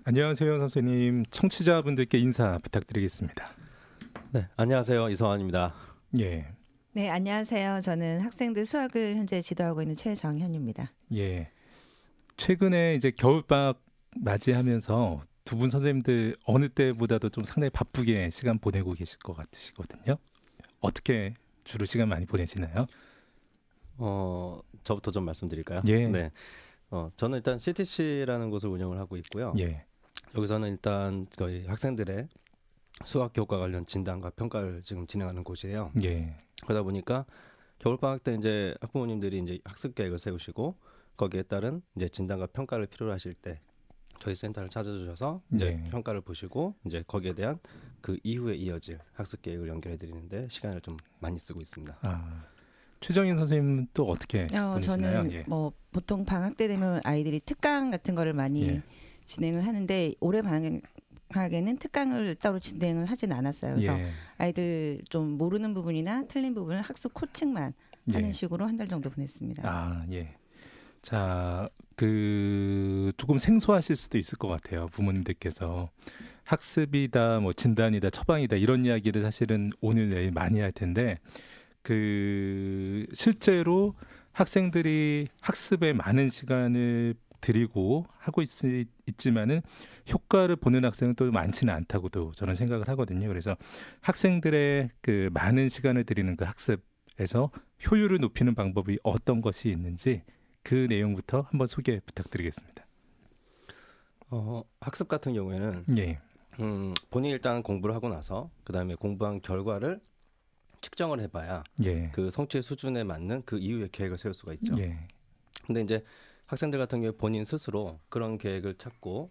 안녕하세요, 선생님. 청취자분들께 인사 부탁드리겠습니다. 네, 안녕하세요. 이성환입니다. 예, 네, 안녕하세요. 저는 학생들 수학을 현재 지도하고 있는 최정현입니다. 예. 최근에 이제 겨울방학 맞이하면서 두 분 선생님들 어느 때보다도 좀 상당히 바쁘게 시간 보내고 계실 것 같으시거든요. 어떻게 주로 시간 많이 보내시나요? 저부터 좀 말씀드릴까요? 예. 네. 저는 일단 CTC라는 곳을 운영을 하고 있고요. 예, 여기서는 일단 저희 학생들의 수학 교과 관련 진단과 평가를 지금 진행하는 곳이에요. 예, 그러다 보니까 겨울 방학 때 이제 학부모님들이 이제 학습 계획을 세우시고 거기에 따른 이제 진단과 평가를 필요로 하실 때 저희 센터를 찾아주셔서 이제 예. 평가를 보시고 이제 거기에 대한 그 이후에 이어질 학습 계획을 연결해 드리는데 시간을 좀 많이 쓰고 있습니다. 최정인 선생님은 또 어떻게 보내시나요? 저는 예, 뭐 보통 방학 때 되면 아이들이 특강 같은 거를 많이 예. 진행을 하는데 올해 방학에는 특강을 따로 진행을 하진 않았어요. 그래서 예, 아이들 좀 모르는 부분이나 틀린 부분을 학습 코칭만 하는 예. 식으로 한 달 정도 보냈습니다. 예. 자, 조금 생소하실 수도 있을 것 같아요. 부모님들께서 학습이다, 뭐 진단이다, 처방이다 이런 이야기를 사실은 오늘 내일 많이 할 텐데 실제로 학생들이 학습에 많은 시간을 들이고 하고 있지만은 효과를 보는 학생은 또 많지는 않다고도 저는 생각을 하거든요. 그래서 학생들의 그 많은 시간을 들이는 그 학습에서 효율을 높이는 방법이 어떤 것이 있는지 그 내용부터 한번 소개 부탁드리겠습니다. 학습 같은 경우에는 예, 본인이 일단 공부를 하고 나서 그 다음에 공부한 결과를 측정을 해봐야 예, 그 성취 수준에 맞는 그 이후의 계획을 세울 수가 있죠. 예, 근데 이제 학생들 같은 경우에 본인 스스로 그런 계획을 찾고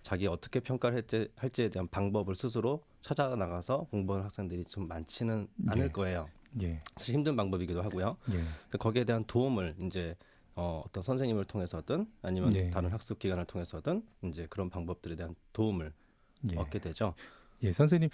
자기 어떻게 평가를 할지에 대한 방법을 스스로 찾아 나가서 공부하는 학생들이 좀 많지는 않을 거예요. 예, 사실 힘든 방법이기도 하고요. 예, 근데 거기에 대한 도움을 이제 어떤 선생님을 통해서든 아니면 예. 다른 학습 기관을 통해서든 이제 그런 방법들에 대한 도움을 예. 얻게 되죠. 예, 선생님,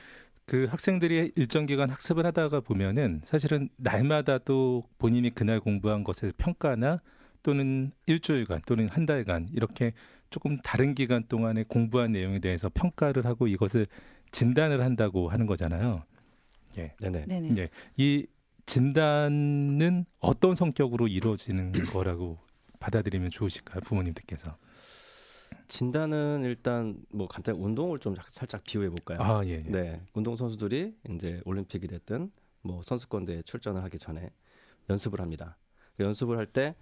그 학생들이 일정 기간 학습을 하다가 보면은 사실은 날마다 또 본인이 그날 공부한 것의 평가나 또는 일주일간 또는 한 달간 이렇게 조금 다른 기간 동안에 공부한 내용에 대해서 평가를 하고 이것을 진단을 한다고 하는 거잖아요. 예. 네네. 네네. 예. 이 진단은 어떤 성격으로 이루어지는 거라고 받아들이면 좋으실까요? 부모님들께서. 진단은 일단 뭐 간단히 운동을 좀 살짝 비유해 볼까요? 예, 예. 네, 운동 선수들이 이제 올림픽이 됐든 뭐 선수권대에 출전을 하기 전에 연습을 합니다. 연습을 할 때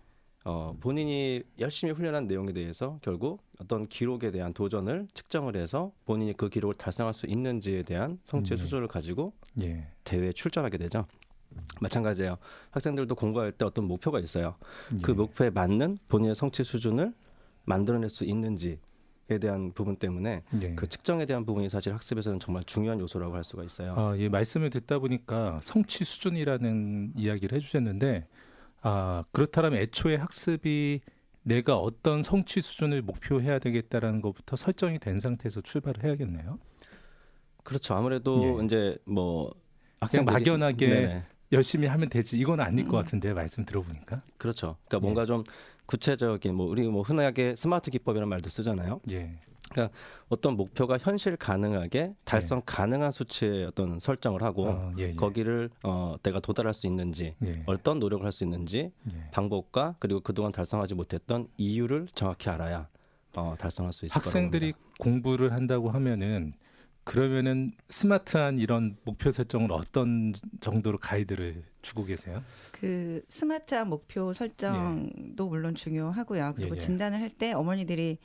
본인이 열심히 훈련한 내용에 대해서 결국 어떤 기록에 대한 도전을 측정을 해서 본인이 그 기록을 달성할 수 있는지에 대한 성취의 수준을 가지고 예. 대회에 출전하게 되죠. 마찬가지예요. 학생들도 공부할 때 어떤 목표가 있어요. 그 예. 목표에 맞는 본인의 성취 수준을 만들어낼 수 있는지에 대한 부분 때문에 예. 그 측정에 대한 부분이 사실 학습에서는 정말 중요한 요소라고 할 수가 있어요. 예, 말씀을 듣다 보니까 성취 수준이라는 이야기를 해주셨는데, 그렇다면 애초에 학습이 내가 어떤 성취 수준을 목표해야 되겠다라는 것부터 설정이 된 상태에서 출발을 해야겠네요. 그렇죠. 아무래도 예. 이제 뭐 그냥 막연하게 네네. 열심히 하면 되지 이건 아닐 것 같은데 말씀 들어보니까. 그렇죠. 그러니까 뭔가 좀 구체적인 우리 흔하게 스마트 기법이라는 말도 쓰잖아요. 예, 그러니까 어떤 목표가 현실 가능하게 달성 가능한 수치의 어떤 설정을 하고 예, 예. 거기를 내가 도달할 수 있는지 예, 어떤 노력을 할 수 있는지 예. 방법과 그리고 그동안 달성하지 못했던 이유를 정확히 알아야 달성할 수 있을 학생들이 거라고 공부를 한다고 하면은 그러면은 스마트한 이런 목표 설정을 어떤 정도로 가이드를 주고 계세요? 그 스마트한 목표 설정도 물론 중요하고요. 그리고 예, 예. 진단을 할 때 어머니들이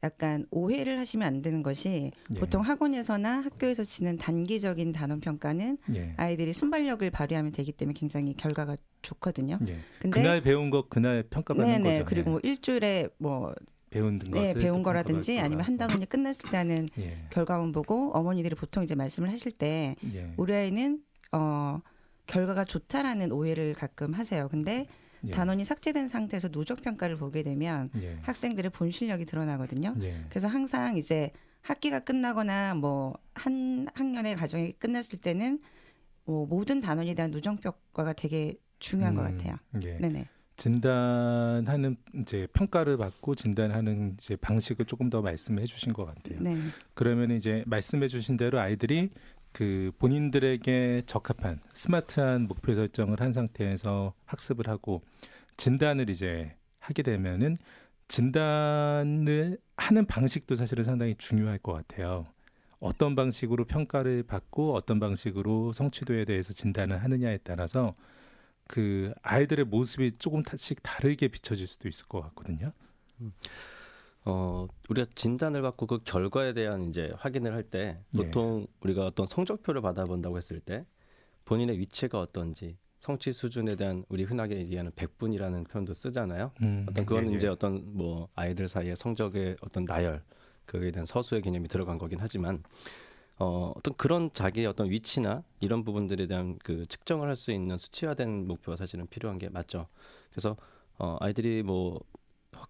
약간 오해를 하시면 안 되는 것이 예. 보통 학원에서나 학교에서 치는 단기적인 단원 평가는 예. 아이들이 순발력을 발휘하면 되기 때문에 굉장히 결과가 좋거든요. 예. 근데 그날 배운 거 그날 평가받는 네네 거죠. 그리고 예. 뭐 일주일에 뭐 배운 것을 배운 또 거라든지 평가받고 아니면 한 단원이 끝났을 때 하는 예. 결과만 보고 어머니들이 보통 이제 말씀을 하실 때 예. 우리 아이는 결과가 좋다라는 오해를 가끔 하세요. 근데 예. 단원이 삭제된 상태에서 누적 평가를 보게 되면 예. 학생들의 본 실력이 드러나거든요. 예. 그래서 항상 이제 학기가 끝나거나 뭐 한 학년의 과정이 끝났을 때는 뭐 모든 단원에 대한 누적 평가가 되게 중요한 것 같아요. 예. 네네. 진단하는 이제 평가를 받고 진단하는 이제 방식을 조금 더 말씀해 주신 것 같아요. 네. 그러면 이제 말씀해 주신 대로 아이들이 그 본인들에게 적합한 스마트한 목표 설정을 한 상태에서 학습을 하고 진단을 이제 하게 되면은 진단을 하는 방식도 사실은 상당히 중요할 것 같아요. 어떤 방식으로 평가를 받고 어떤 방식으로 성취도에 대해서 진단을 하느냐에 따라서 그 아이들의 모습이 조금씩 다르게 비춰질 수도 있을 것 같거든요. 우리가 진단을 받고 그 결과에 대한 이제 확인을 할 때 보통 우리가 어떤 성적표를 받아본다고 했을 때 본인의 위치가 어떤지 성취 수준에 대한 우리 흔하게 얘기하는 백분이라는 표현도 쓰잖아요. 어떤 그건 이제 어떤 뭐 아이들 사이에 성적의 어떤 나열 그에 대한 서수의 개념이 들어간 거긴 하지만 어떤 그런 자기의 어떤 위치나 이런 부분들에 대한 그 측정을 할 수 있는 수치화된 목표가 사실은 필요한 게 맞죠. 그래서 아이들이 뭐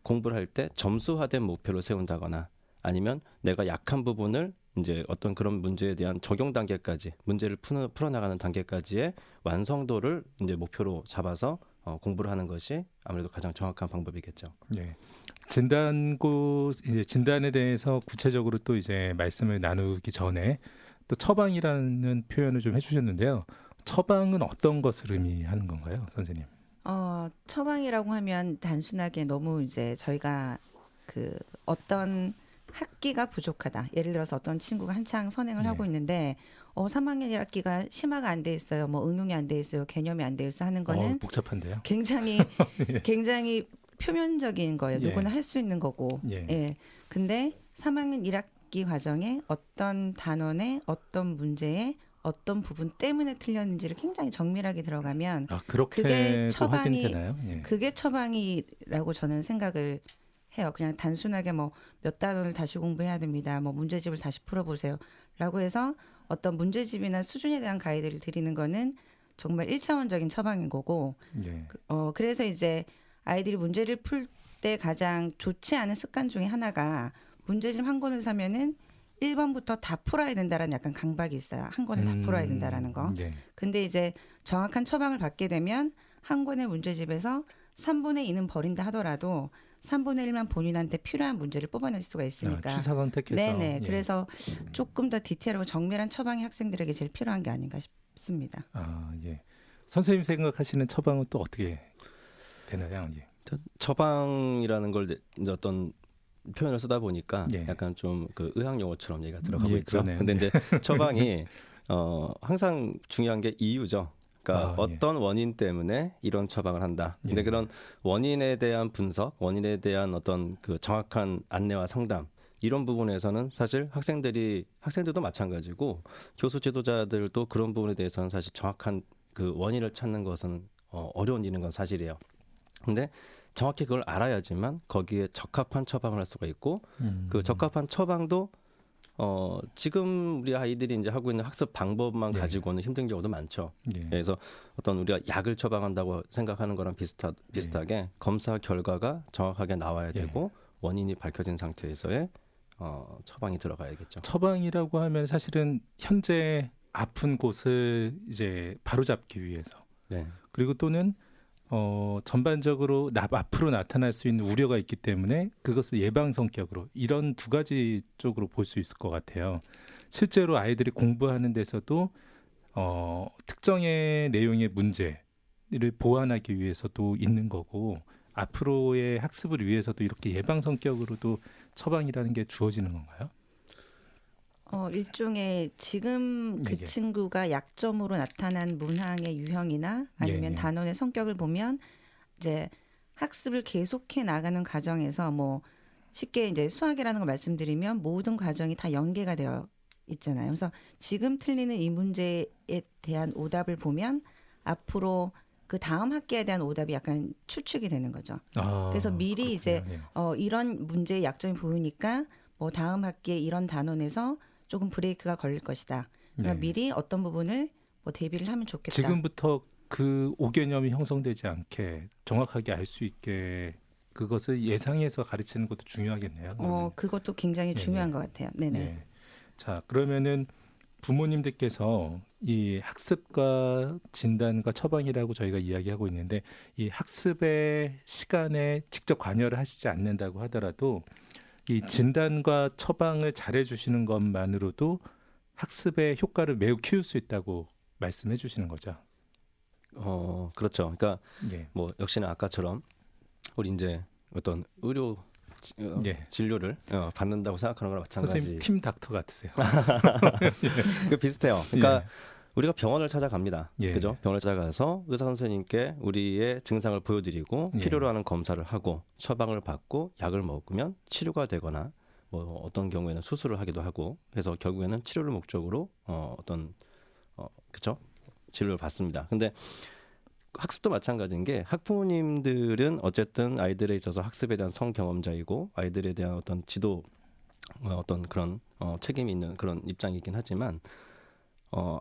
공부를 할 때 점수화된 목표를 세운다거나 아니면 내가 약한 부분을 이제 어떤 그런 문제에 대한 적용 단계까지 문제를 풀어나가는 단계까지의 완성도를 이제 목표로 잡아서 공부를 하는 것이 아무래도 가장 정확한 방법이겠죠. 네. 이제 진단에 대해서 구체적으로 또 이제 말씀을 나누기 전에 또 처방이라는 표현을 좀 해주셨는데요. 처방은 어떤 것을 의미하는 건가요, 선생님? 처방이라고 하면 단순하게 너무 이제 저희가 그 어떤 학기가 부족하다. 예를 들어서 어떤 친구가 한창 선행을 네. 하고 있는데 3학년 1학기가 심화가 안 돼 있어요. 뭐 응용이 안 돼 있어요. 개념이 안 돼 있어 하는 거는 복잡한데요. 굉장히 표면적인 거예요. 예. 누구나 할 수 있는 거고. 예. 예. 근데 3학년 1학기 과정에 어떤 단원의 어떤 문제에 어떤 부분 때문에 틀렸는지를 굉장히 정밀하게 들어가면 그렇게 그게 또 확인이 처방이- 되나요? 예. 그게 처방이라고 저는 생각을 해요. 그냥 단순하게 뭐 몇 단원을 다시 공부해야 됩니다. 뭐 문제집을 다시 풀어보세요라고 해서 어떤 문제집이나 수준에 대한 가이드를 드리는 거는 정말 1차원적인 처방인 거고. 예. 그래서 이제 아이들이 문제를 풀 때 가장 좋지 않은 습관 중에 하나가 문제집 한 권을 사면은 1번부터 다 풀어야 된다라는 약간 강박이 있어요. 한 권을 다 풀어야 된다라는 거. 예. 근데 이제 정확한 처방을 받게 되면 한 권의 문제집에서 3분의 2는 버린다 하더라도 3분의 1만 본인한테 필요한 문제를 뽑아낼 수가 있으니까. 취사 선택해서. 네네. 예. 그래서 조금 더 디테일하고 정밀한 처방이 학생들에게 제일 필요한 게 아닌가 싶습니다. 예. 선생님 생각하시는 처방은 또 어떻게 되나요? 예. 처방이라는 걸 이제 어떤 표현을 쓰다 보니까 예. 약간 좀 그 의학 용어처럼 얘기가 들어가고 예, 있죠. 그러네요. 근데 이제 처방이 항상 중요한 게 이유죠. 그러니까 예. 어떤 원인 때문에 이런 처방을 한다. 근데 예. 그런 원인에 대한 분석, 원인에 대한 어떤 그 정확한 안내와 상담 이런 부분에서는 사실 학생들도 마찬가지고 교수 지도자들도 그런 부분에 대해서는 사실 정확한 그 원인을 찾는 것은 어려운 일인 건 사실이에요. 근데 정확히 그걸 알아야지만 거기에 적합한 처방을 할 수가 있고 그 적합한 처방도 지금 우리 아이들이 이제 하고 있는 학습 방법만 네. 가지고는 힘든 경우도 많죠. 예. 그래서 어떤 우리가 약을 처방한다고 생각하는 거랑 비슷하게 검사 결과가 정확하게 나와야 되고 원인이 밝혀진 상태에서의 처방이 들어가야겠죠. 처방이라고 하면 사실은 현재 아픈 곳을 이제 바로잡기 위해서 네. 그리고 또는 전반적으로 앞으로 나타날 수 있는 우려가 있기 때문에 그것을 예방 성격으로 이런 두 가지 쪽으로 볼 수 있을 것 같아요. 실제로 아이들이 공부하는 데서도 특정의 내용의 문제를 보완하기 위해서도 있는 거고 앞으로의 학습을 위해서도 이렇게 예방 성격으로도 처방이라는 게 주어지는 건가요? 일종의 지금 그 예. 친구가 약점으로 나타난 문항의 유형이나 아니면 예. 단원의 성격을 보면 이제 학습을 계속해 나가는 과정에서 뭐 쉽게 이제 수학이라는 걸 말씀드리면 모든 과정이 다 연계가 되어 있잖아요. 그래서 지금 틀리는 이 문제에 대한 오답을 보면 앞으로 그 다음 학기에 대한 오답이 약간 추측이 되는 거죠. 그래서 미리 이제 이런 문제의 약점이 보이니까 뭐 다음 학기에 이런 단원에서 조금 브레이크가 걸릴 것이다. 그러니까 미리 어떤 부분을 뭐 대비를 하면 좋겠다. 지금부터 그 오개념이 형성되지 않게 정확하게 알 수 있게 그것을 예상해서 가르치는 것도 중요하겠네요. 그러면. 그것도 굉장히 예, 중요한 예. 것 같아요. 네네. 네. 자, 그러면은 부모님들께서 이 학습과 진단과 처방이라고 저희가 이야기하고 있는데 이 학습의 시간에 직접 관여를 하시지 않는다고 하더라도 이 진단과 처방을 잘해 주시는 것만으로도 학습의 효과를 매우 키울 수 있다고 말씀해 주시는 거죠. 그렇죠. 그러니까 예. 뭐 역시나 아까처럼 우리 이제 어떤 의료 예. 진료를 받는다고 생각하는 거랑 마찬가지. 선생님 팀 닥터 같으세요. 그 비슷해요. 그러니까 예. 우리가 병원을 찾아갑니다. 예. 그죠? 병원을 찾아가서 의사 선생님께 우리의 증상을 보여드리고 예. 필요로 하는 검사를 하고 처방을 받고 약을 먹으면 치료가 되거나 뭐 어떤 경우에는 수술을 하기도 하고 해서 결국에는 치료를 목적으로 그죠? 진료를 받습니다. 근데 학습도 마찬가지인 게 학부모님들은 어쨌든 아이들에 있어서 학습에 대한 성경험자이고 아이들에 대한 어떤 지도 어떤 그런 책임이 있는 그런 입장이긴 하지만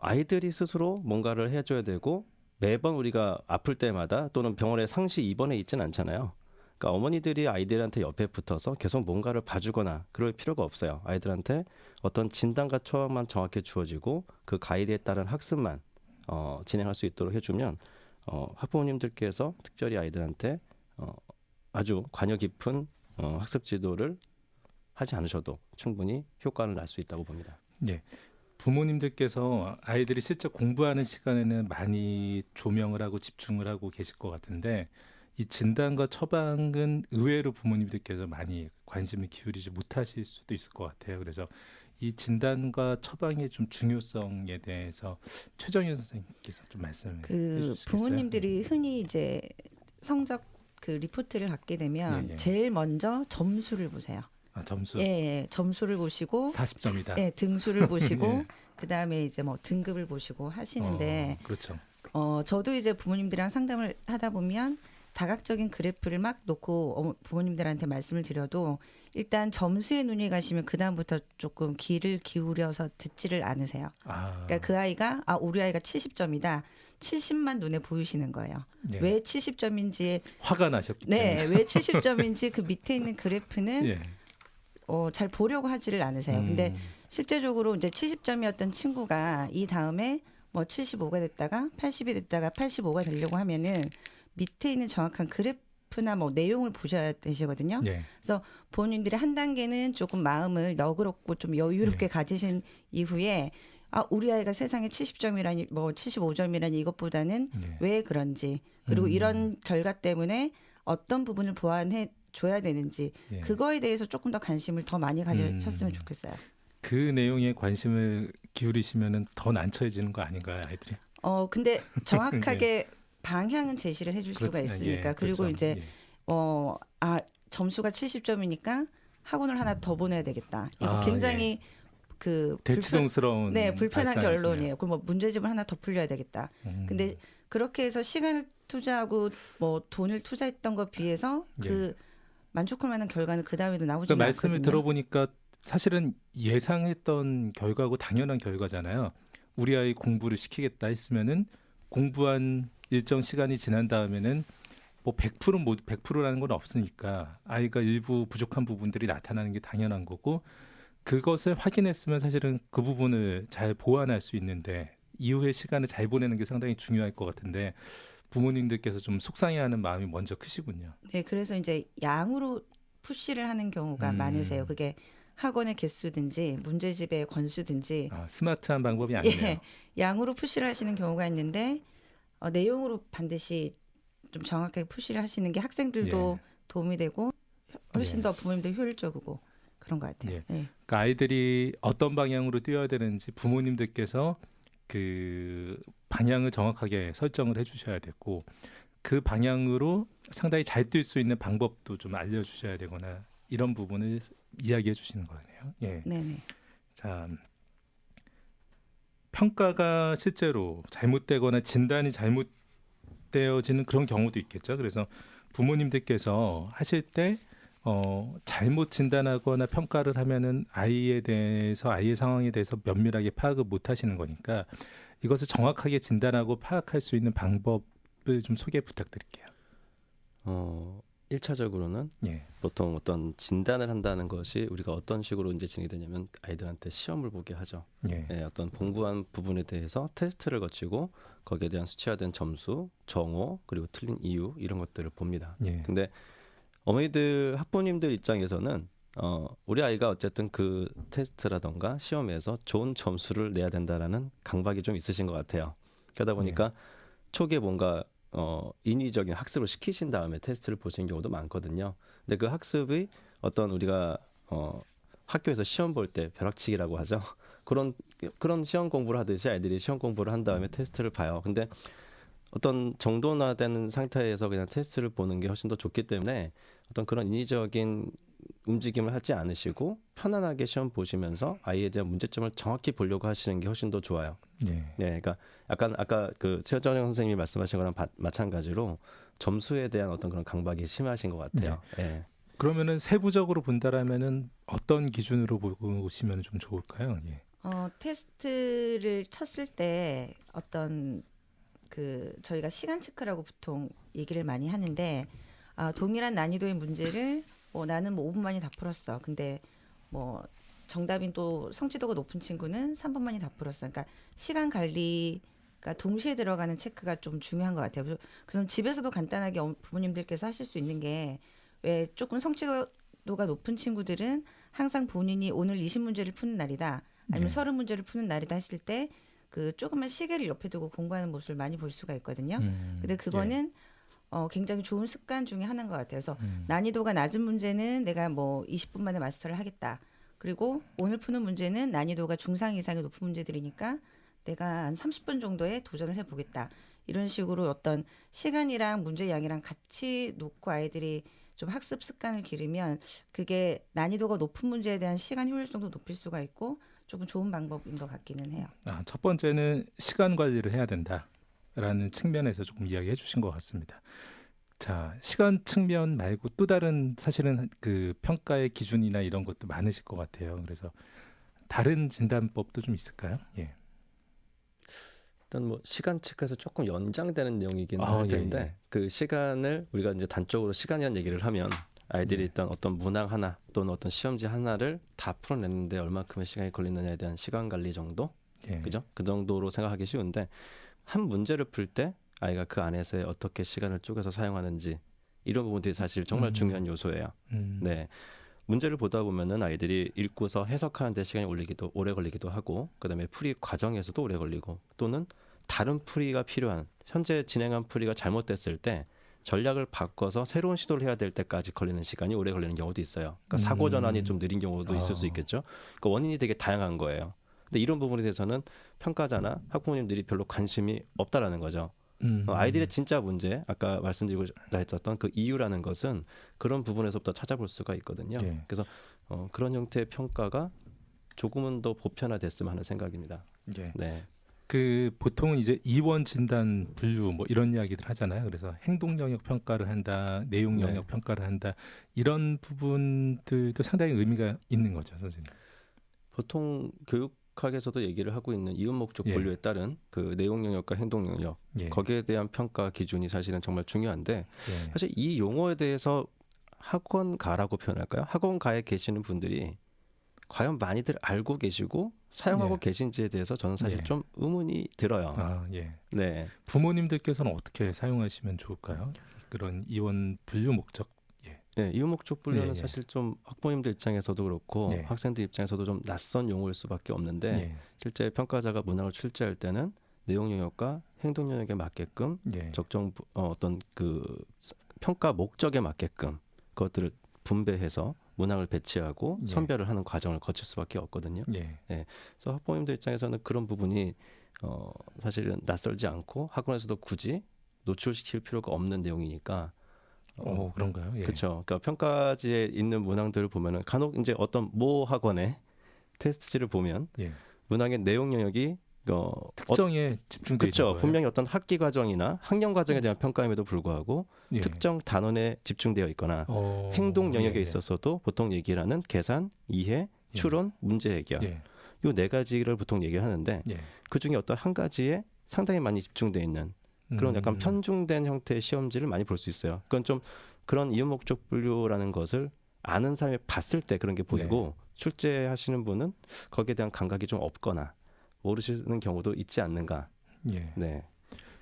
아이들이 스스로 뭔가를 해줘야 되고 매번 우리가 아플 때마다 또는 병원에 상시 입원해 있지는 않잖아요. 그러니까 어머니들이 아이들한테 옆에 붙어서 계속 뭔가를 봐주거나 그럴 필요가 없어요. 아이들한테 어떤 진단과 처방만 정확히 주어지고 그 가이드에 따른 학습만 진행할 수 있도록 해주면 학부모님들께서 특별히 아이들한테 아주 관여 깊은 학습 지도를 하지 않으셔도 충분히 효과를 낼 수 있다고 봅니다. 예. 부모님들께서 아이들이 실제 공부하는 시간에는 많이 조명을 하고 집중을 하고 계실 것 같은데 이 진단과 처방은 의외로 부모님들께서 많이 관심을 기울이지 못하실 수도 있을 것 같아요. 그래서 이 진단과 처방의 좀 중요성에 대해서 최정현 선생님께서 좀 말씀을 해주시겠어요? 부모님들이 흔히 이제 성적 그 리포트를 받게 되면 예, 예. 제일 먼저 점수를 보세요. 점수 예, 점수를 보시고 40점이다. 예, 등수를 보시고 예. 그다음에 이제 뭐 등급을 보시고 하시는데 그렇죠. 저도 이제 부모님들이랑 상담을 하다 보면 다각적인 그래프를 막 놓고 부모님들한테 말씀을 드려도 일단 점수에 눈이 가시면 그다음부터 조금 귀를 기울여서 듣지를 않으세요. 그러니까 그 아이가 우리 아이가 70점이다. 70만 눈에 보이시는 거예요. 예. 왜 70점인지 화가 나셨기 때문에. 네, 왜 70점인지 그 밑에 있는 그래프는 예. 잘 보려고 하지를 않으세요. 근데 실제적으로 이제 70점이었던 친구가 이 다음에 뭐 75가 됐다가 80이 됐다가 85가 되려고 하면은 밑에 있는 정확한 그래프나 뭐 내용을 보셔야 되시거든요. 예. 그래서 부모님들이 한 단계는 조금 마음을 너그럽고 좀 여유롭게 예. 가지신 이후에 우리 아이가 세상에 70점이라니 뭐 75점이라니 이것보다는 예. 왜 그런지 그리고 이런 결과 때문에 어떤 부분을 보완해 줘야 되는지 예. 그거에 대해서 조금 더 관심을 더 많이 가졌으면 좋겠어요. 그 내용에 관심을 기울이시면은 더 난처해지는 거 아닌가요, 아이들이? 근데 정확하게 방향은 제시를 해줄 수가 그렇죠. 있으니까 예, 그리고 그렇죠. 이제 예. 점수가 70점이니까 학원을 하나 더 보내야 되겠다. 이거 아, 굉장히 그 대치동스러운 불편한 발상이시네요. 결론이에요. 그럼 뭐 문제집을 하나 더 풀려야 되겠다. 근데 그렇게 해서 시간을 투자하고 뭐 돈을 투자했던 것 비해서 그 만족할 만한 결과는 그 다음에도 나오지 않거든요. 말씀을 들어보니까 사실은 예상했던 결과고 당연한 결과잖아요. 우리 아이 공부를 시키겠다 했으면은 공부한 일정 시간이 지난 다음에는 뭐 100%라는 건 없으니까 아이가 일부 부족한 부분들이 나타나는 게 당연한 거고 그것을 확인했으면 사실은 그 부분을 잘 보완할 수 있는데 이후의 시간을 잘 보내는 게 상당히 중요할 것 같은데 부모님들께서 좀 속상해하는 마음이 먼저 크시군요. 네, 그래서 이제 양으로 푸시를 하는 경우가 많으세요. 그게 학원의 개수든지 문제집의 건수든지 스마트한 방법이 아니네요. 예, 양으로 푸시를 하시는 경우가 있는데 내용으로 반드시 좀 정확하게 푸시를 하시는 게 학생들도 도움이 되고 훨씬 더 부모님들 효율적이고 그런 것 같아요. 그러니까 아이들이 어떤 방향으로 뛰어야 되는지 부모님들께서 그 방향을 정확하게 설정을 해주셔야 되고 그 방향으로 상당히 잘 뛸 수 있는 방법도 좀 알려주셔야 되거나 이런 부분을 이야기해 주시는 거네요. 예. 네네. 자, 평가가 실제로 잘못되거나 진단이 잘못되어지는 그런 경우도 있겠죠. 그래서 부모님들께서 하실 때 잘못 진단하거나 평가를 하면은 아이에 대해서 아이의 상황에 대해서 면밀하게 파악을 못 하시는 거니까 이것을 정확하게 진단하고 파악할 수 있는 방법을 좀 소개 부탁드릴게요. 1차적으로는 예. 보통 어떤 진단을 한다는 것이 우리가 어떤 식으로 이제 진행이 되냐면 아이들한테 시험을 보게 하죠. 예. 예, 어떤 공부한 부분에 대해서 테스트를 거치고 거기에 대한 수치화된 점수, 정오, 그리고 틀린 이유 이런 것들을 봅니다. 예. 근데 어머니들, 학부모님들 입장에서는 우리 아이가 어쨌든 그 테스트라던가 시험에서 좋은 점수를 내야 된다라는 강박이 좀 있으신 것 같아요. 그러다 보니까 초기에 뭔가 인위적인 학습을 시키신 다음에 테스트를 보시는 경우도 많거든요. 근데 그 학습이 어떤 우리가 학교에서 시험 볼 때 벼락치기라고 하죠. 그런 시험 공부를 하듯이 아이들이 시험 공부를 한 다음에 테스트를 봐요. 근데 어떤 정돈화되는 상태에서 그냥 테스트를 보는 게 훨씬 더 좋기 때문에 어떤 그런 인위적인 움직임을 하지 않으시고 편안하게 시험 보시면서 아이에 대한 문제점을 정확히 보려고 하시는 게 훨씬 더 좋아요. 예. 네, 그러니까 약간 아까 그 최정영 선생님이 말씀하신 거랑 마찬가지로 점수에 대한 어떤 그런 강박이 심하신 것 같아요. 예. 그러면은 세부적으로 본다라면은 어떤 기준으로 보시면 좀 좋을까요? 예. 테스트를 쳤을 때 어떤 저희가 시간 체크라고 보통 얘기를 많이 하는데 동일한 난이도의 문제를 나는 뭐 5분 만에 다 풀었어. 근데 뭐 정답인 또 성취도가 높은 친구는 3분 만에 다 풀었어. 그러니까 시간 관리가 동시에 들어가는 체크가 좀 중요한 것 같아요. 그래서 집에서도 간단하게 부모님들께서 하실 수 있는 게 왜 조금 성취도가 높은 친구들은 항상 본인이 오늘 20문제를 푸는 날이다. 아니면 30문제를 푸는 날이다 했을 때 그 조그만 시계를 옆에 두고 공부하는 모습을 많이 볼 수가 있거든요. 근데 그거는 굉장히 좋은 습관 중에 하나인 것 같아요. 그래서 난이도가 낮은 문제는 내가 뭐 20분 만에 마스터를 하겠다. 그리고 오늘 푸는 문제는 난이도가 중상 이상의 높은 문제들이니까 내가 한 30분 정도에 도전을 해보겠다. 이런 식으로 어떤 시간이랑 문제 양이랑 같이 놓고 아이들이 좀 학습 습관을 기르면 그게 난이도가 높은 문제에 대한 시간 효율성도 높일 수가 있고 조금 좋은 방법인 것 같기는 해요. 첫 번째는 시간 관리를 해야 된다라는 측면에서 조금 이야기해 주신 것 같습니다. 자, 시간 측면 말고 또 다른 사실은 그 평가의 기준이나 이런 것도 많으실 것 같아요. 그래서 다른 진단법도 좀 있을까요? 예. 일단 뭐 시간 체크에서 조금 연장되는 내용이긴 할 텐데 예. 그 시간을 우리가 이제 단적으로 시간이라는 얘기를 하면 아이들이 일단 어떤 문항 하나 또는 어떤 시험지 하나를 다 풀어내는데 얼마큼의 시간이 걸리느냐에 대한 시간 관리 정도, 예. 그죠? 그 정도로 생각하기 쉬운데 한 문제를 풀 때 아이가 그 안에서 어떻게 시간을 쪼개서 사용하는지 이런 부분들이 사실 정말 중요한 요소예요. 네. 문제를 보다 보면은 아이들이 읽고서 해석하는 데 시간이 오래 걸리기도 하고 그다음에 풀이 과정에서도 오래 걸리고 또는 다른 풀이가 필요한 현재 진행한 풀이가 잘못됐을 때 전략을 바꿔서 새로운 시도를 해야 될 때까지 걸리는 시간이 오래 걸리는 경우도 있어요. 그러니까 사고 전환이 좀 느린 경우도 있을 수 있겠죠. 그러니까 원인이 되게 다양한 거예요. 근데 이런 부분에 대해서는 평가자나 학부모님들이 별로 관심이 없다라는 거죠. 아이들의 진짜 문제, 아까 말씀드리고 했었던 그 이유라는 것은 그런 부분에서부터 찾아볼 수가 있거든요. 예. 그래서 그런 형태의 평가가 조금은 더 보편화됐으면 하는 생각입니다. 예. 네. 그 보통은 이제 이원 진단 분류 뭐 이런 이야기들 하잖아요. 그래서 행동 영역 평가를 한다, 내용 영역 네. 평가를 한다 이런 부분들도 상당히 의미가 있는 거죠, 선생님. 보통 교육학에서도 얘기를 하고 있는 이음 목적 예. 분류에 따른 그 내용 영역과 행동 영역 예. 거기에 대한 평가 기준이 사실은 정말 중요한데 예. 사실 이 용어에 대해서 학원가라고 표현할까요? 학원가에 계시는 분들이 과연 많이들 알고 계시고 사용하고 예. 계신지에 대해서 저는 사실 예. 좀 의문이 들어요. 예. 네. 부모님들께서는 어떻게 사용하시면 좋을까요? 그런 이원 분류 목적. 네, 이음 목적 분류는 예, 예. 사실 좀 학부모님들 입장에서도 그렇고 예. 학생들 입장에서도 좀 낯선 용어일 수밖에 없는데 예. 실제 평가자가 문항을 출제할 때는 내용 영역과 행동 영역에 맞게끔 예. 적정 어떤 그 평가 목적에 맞게끔 그것들을 분배해서 문항을 배치하고 예. 선별을 하는 과정을 거칠 수밖에 없거든요. 예. 그래서 학부모님들 입장에서는 그런 부분이 사실은 낯설지 않고 학원에서도 굳이 노출시킬 필요가 없는 내용이니까. 그런가요? 예. 그렇죠. 그러니까 평가지에 있는 문항들을 보면은 간혹 이제 어떤 모 학원의 테스트지를 보면 예. 문항의 내용 영역이 특정에 집중되어 있는 그렇죠. 거예요. 분명히 어떤 학기 과정이나 학년 과정에 대한 평가임에도 불구하고 예. 특정 단원에 집중되어 있거나 행동 영역에 예. 있어서도 보통 얘기를 하는 계산, 이해, 예. 추론, 문제 해결 예. 이 네 가지를 보통 얘기를 하는데 예. 그 중에 어떤 한 가지에 상당히 많이 집중되어 있는 그런 약간 편중된 형태의 시험지를 많이 볼 수 있어요. 그건 좀 그런 이용 목적 분류라는 것을 아는 사람이 봤을 때 그런 게 보이고 출제하시는 분은 거기에 대한 감각이 좀 없거나 모르시는 경우도 있지 않는가. 예. 네.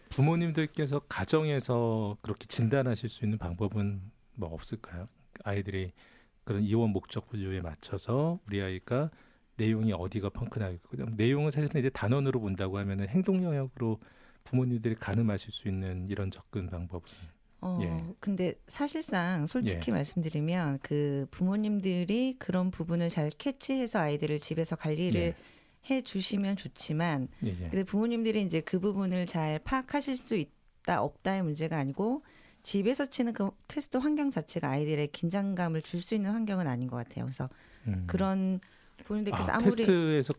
부모님들께서 가정에서 그렇게 진단하실 수 있는 방법은 뭐 없을까요? 아이들이 그런 이원 목적 분류에 맞춰서 우리 아이가 내용이 어디가 펑크나고 내용은 사실은 이제 단원으로 본다고 하면은 행동 영역으로 부모님들이 가늠하실 수 있는 이런 접근 방법은 예. 근데 사실상 솔직히 말씀드리면 그 부모님들이 그런 부분을 잘 캐치해서 아이들을 집에서 관리를 예. 해 주시면 좋지만 예, 예. 근데 부모님들이 이제 그 부분을 잘 파악하실 수 있다 없다의 문제가 아니고 집에서 치는 그 테스트 환경 자체가 아이들의 긴장감을 줄 수 있는 환경은 아닌 것 같아요. 그래서 그런 부모님들께서 아무리 테스트에서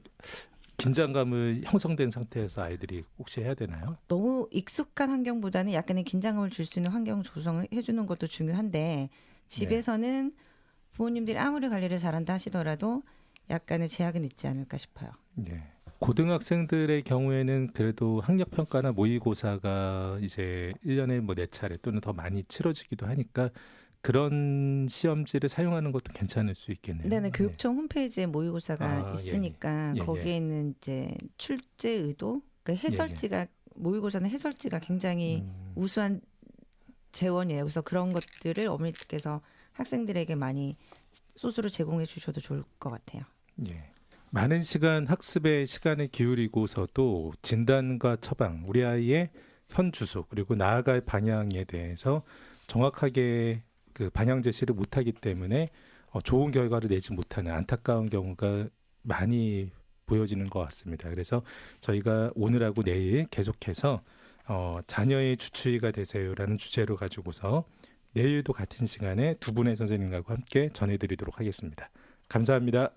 긴장감을 형성된 상태에서 아이들이 혹시 해야 되나요? 너무 익숙한 환경보다는 약간의 긴장감을 줄 수 있는 환경 조성을 해주는 것도 중요한데 집에서는 부모님들이 아무리 관리를 잘한다 하시더라도 약간의 제약은 있지 않을까 싶어요. 예. 고등학생들의 경우에는 그래도 학력 평가나 모의고사가 이제 1년에 뭐 4차례 또는 더 많이 치러지기도 하니까 그런 시험지를 사용하는 것도 괜찮을 수 있겠네요. 네네, 교육청 홈페이지에 모의고사가 있으니까 예, 예. 거기에 있는 이제 출제 의도, 그 해설지가 모의고사는 해설지가 굉장히 우수한 재원이에요. 그래서 그런 것들을 어머니께서 학생들에게 많이 소스로 제공해 주셔도 좋을 것 같아요. 예. 많은 시간 학습에 시간을 기울이고서도 진단과 처방, 우리 아이의 현 주소 그리고 나아갈 방향에 대해서 정확하게 그 방향 제시를 못하기 때문에 좋은 결과를 내지 못하는 안타까운 경우가 많이 보여지는 것 같습니다. 그래서 저희가 오늘하고 내일 계속해서 자녀의 주치의가 되세요라는 주제로 가지고서 내일도 같은 시간에 두 분의 선생님과 함께 전해드리도록 하겠습니다. 감사합니다.